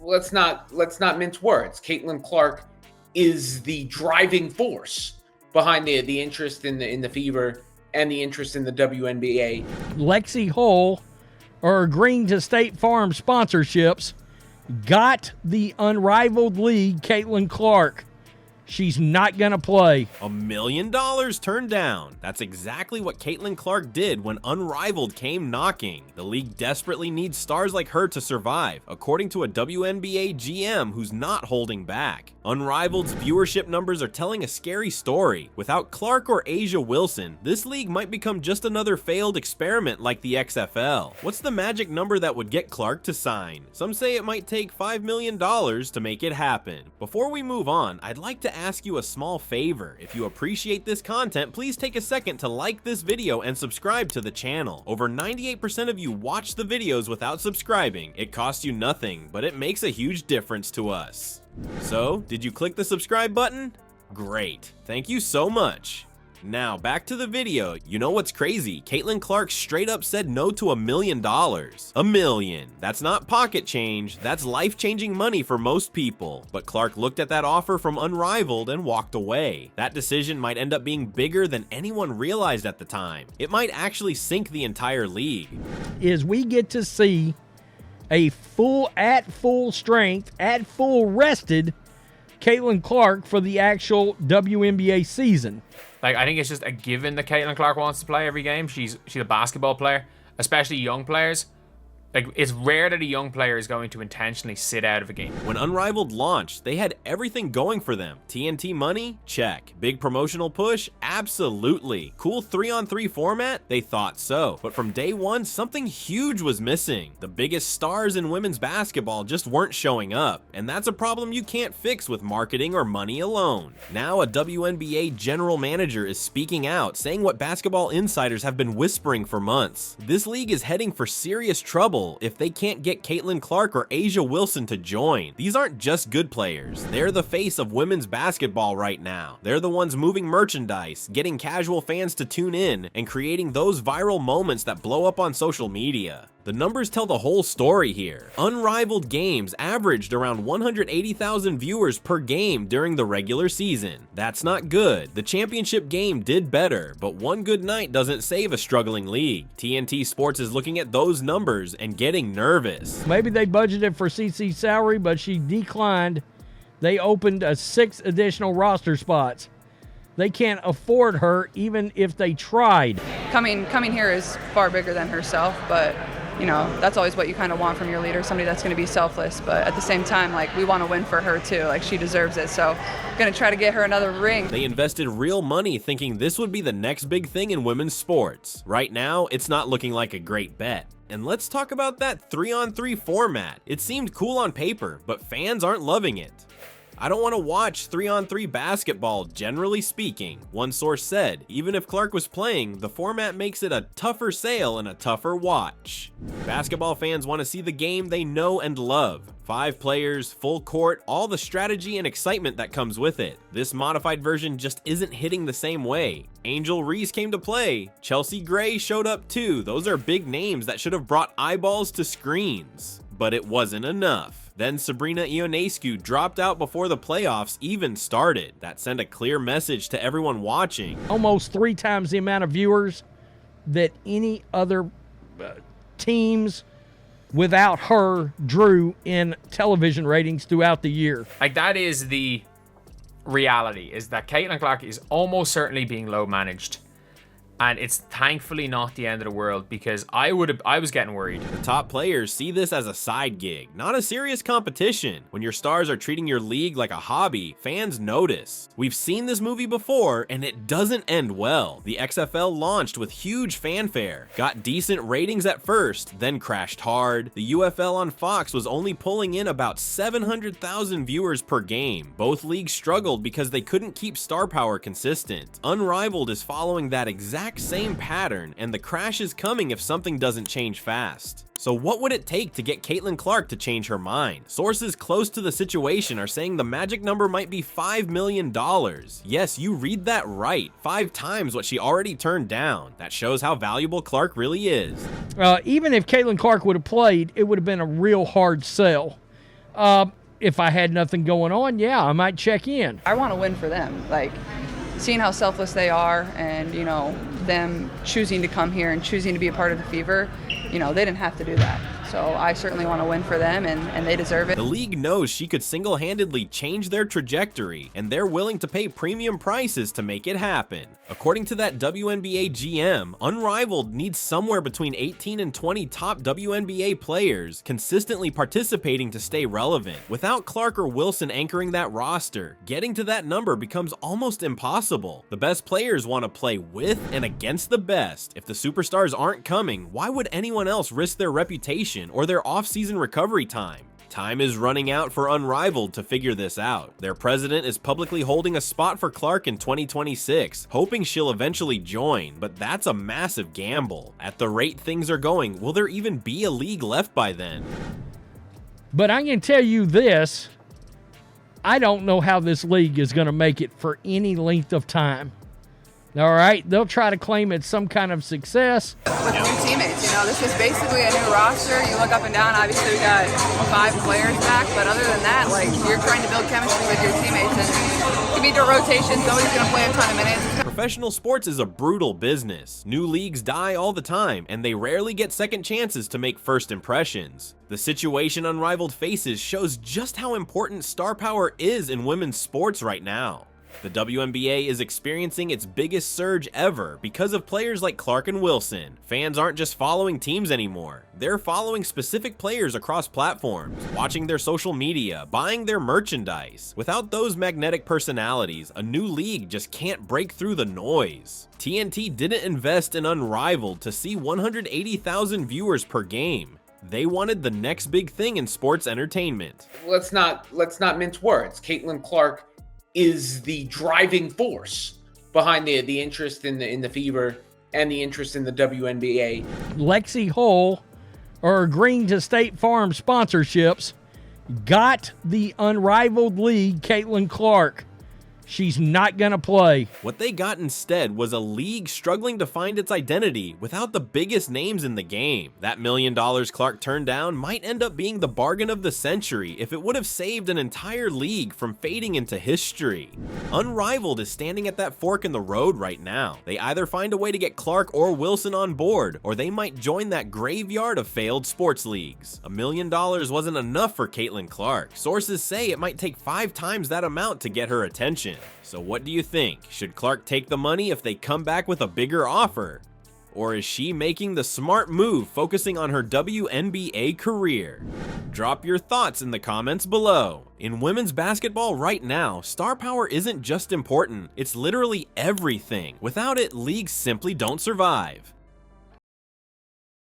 let's not mince words. Caitlin Clark is the driving force behind the interest in the Fever and the interest in the WNBA. Lexi Hull are agreeing to State Farm sponsorships. Got the Unrivaled League, Caitlin Clark. She's not going to play. $1 million turned down. That's exactly what Caitlin Clark did when Unrivaled came knocking. The league desperately needs stars like her to survive, according to a WNBA GM who's not holding back. Unrivaled's viewership numbers are telling a scary story. Without Clark or Asia Wilson, this league might become just another failed experiment like the XFL. What's the magic number that would get Clark to sign? Some say it might take $5 million to make it happen. Before we move on, I'd like to ask you a small favor. If you appreciate this content, please take a second to like this video and subscribe to the channel. Over 98% of you watch the videos without subscribing. It costs you nothing, but it makes a huge difference to us. So, did you click the subscribe button? Great. Thank you so much. Now, back to the video. You know what's crazy? Caitlin Clark straight up said no to $1 million. $1 million. That's not pocket change. That's life-changing money for most people. But Clark looked at that offer from Unrivaled and walked away. That decision might end up being bigger than anyone realized at the time. It might actually sink the entire league. Is we get to see a at full strength, at full rested Caitlin Clark for the actual WNBA season. Like, I think it's just a given that Caitlin Clark wants to play every game. She's a basketball player, especially young players. Like, it's rare that a young player is going to intentionally sit out of a game. When Unrivaled launched, they had everything going for them. TNT money? Check. Big promotional push? Absolutely. Cool 3-on-3 format? They thought so. But from day one, something huge was missing. The biggest stars in women's basketball just weren't showing up. And that's a problem you can't fix with marketing or money alone. Now a WNBA general manager is speaking out, saying what basketball insiders have been whispering for months. This league is heading for serious trouble if they can't get Caitlin Clark or Asia Wilson to join. These aren't just good players. They're the face of women's basketball right now. They're the ones moving merchandise, getting casual fans to tune in, and creating those viral moments that blow up on social media. The numbers tell the whole story here. Unrivaled games averaged around 180,000 viewers per game during the regular season. That's not good. The championship game did better, but one good night doesn't save a struggling league. TNT Sports is looking at those numbers and getting nervous. Maybe they budgeted for CC's salary, but she declined. They opened 6 additional roster spots. They can't afford her even if they tried. Coming here is far bigger than herself, but you know, that's always what you kind of want from your leader, somebody that's going to be selfless. But at the same time, like, we want to win for her too. Like, she deserves it. So going to try to get her another ring. They invested real money thinking this would be the next big thing in women's sports. Right now, it's not looking like a great bet. And let's talk about that 3-on-3 format. It seemed cool on paper, but fans aren't loving it. I don't want to watch 3-on-3 basketball, generally speaking. One source said, even if Clark was playing, the format makes it a tougher sale and a tougher watch. Basketball fans want to see the game they know and love. 5 players, full court, all the strategy and excitement that comes with it. This modified version just isn't hitting the same way. Angel Reese came to play. Chelsea Gray showed up too. Those are big names that should have brought eyeballs to screens. But it wasn't enough. Then Sabrina Ionescu dropped out before the playoffs even started. That sent a clear message to everyone watching. Almost 3 times the amount of viewers that any other teams without her drew in television ratings throughout the year. Like, that is the reality, is that Caitlin Clark is almost certainly being low managed. And it's thankfully not the end of the world, because I was getting worried. The top players see this as a side gig, not a serious competition. When your stars are treating your league like a hobby, fans notice. We've seen this movie before, and it doesn't end well. The XFL launched with huge fanfare, got decent ratings at first, then crashed hard. The UFL on Fox was only pulling in about 700,000 viewers per game. Both leagues struggled because they couldn't keep star power consistent. Unrivaled is following that exact same pattern, and the crash is coming if something doesn't change fast. So what would it take to get Caitlin Clark to change her mind? Sources close to the situation are saying the magic number might be $5 million. Yes, you read that right. 5 times what she already turned down. That shows how valuable Clark really is. Even if Caitlin Clark would have played, it would have been a real hard sell. If I had nothing going on, yeah, I might check in. I want to win for them. Like, seeing how selfless they are and, you know, them choosing to come here and choosing to be a part of the Fever, you know, they didn't have to do that. So I certainly want to win for them, and they deserve it. The league knows she could single-handedly change their trajectory, and they're willing to pay premium prices to make it happen. According to that WNBA GM, Unrivaled needs somewhere between 18 and 20 top WNBA players consistently participating to stay relevant. Without Clark or Wilson anchoring that roster, getting to that number becomes almost impossible. The best players want to play with and against the best. If the superstars aren't coming, why would anyone else risk their reputation or their off-season recovery time? Time is running out for Unrivaled to figure this out. Their president is publicly holding a spot for Clark in 2026, hoping she'll eventually join, but that's a massive gamble. At the rate things are going, will there even be a league left by then? But I can tell you this, I don't know how this league is going to make it for any length of time. All right, they'll try to claim it's some kind of success. With new teammates, you know, this is basically a new roster. You look up and down, obviously we got 5 players back, but other than that, like, you're trying to build chemistry with your teammates, and you need to rotations. Nobody's going to play a ton of minutes. Professional sports is a brutal business. New leagues die all the time, and they rarely get second chances to make first impressions. The situation Unrivaled faces shows just how important star power is in women's sports right now. The WNBA is experiencing its biggest surge ever because of players like Clark and Wilson. Fans aren't just following teams anymore. They're following specific players across platforms, watching their social media, buying their merchandise. Without those magnetic personalities, a new league just can't break through the noise. TNT didn't invest in Unrivaled to see 180,000 viewers per game. They wanted the next big thing in sports entertainment. Let's not mince words. Caitlin Clark is the driving force behind the interest in the Fever and the interest in the WNBA. Lexi Hull are agreeing to State Farm sponsorships. Got the Unrivaled League Caitlin Clark. She's not going to play. What they got instead was a league struggling to find its identity without the biggest names in the game. That $1 million Clark turned down might end up being the bargain of the century if it would have saved an entire league from fading into history. Unrivaled is standing at that fork in the road right now. They either find a way to get Clark or Wilson on board, or they might join that graveyard of failed sports leagues. $1 million wasn't enough for Caitlin Clark. Sources say it might take 5 times that amount to get her attention. So what do you think? Should Clark take the money if they come back with a bigger offer? Or is she making the smart move, focusing on her WNBA career? Drop your thoughts in the comments below. In women's basketball right now, star power isn't just important, it's literally everything. Without it, leagues simply don't survive.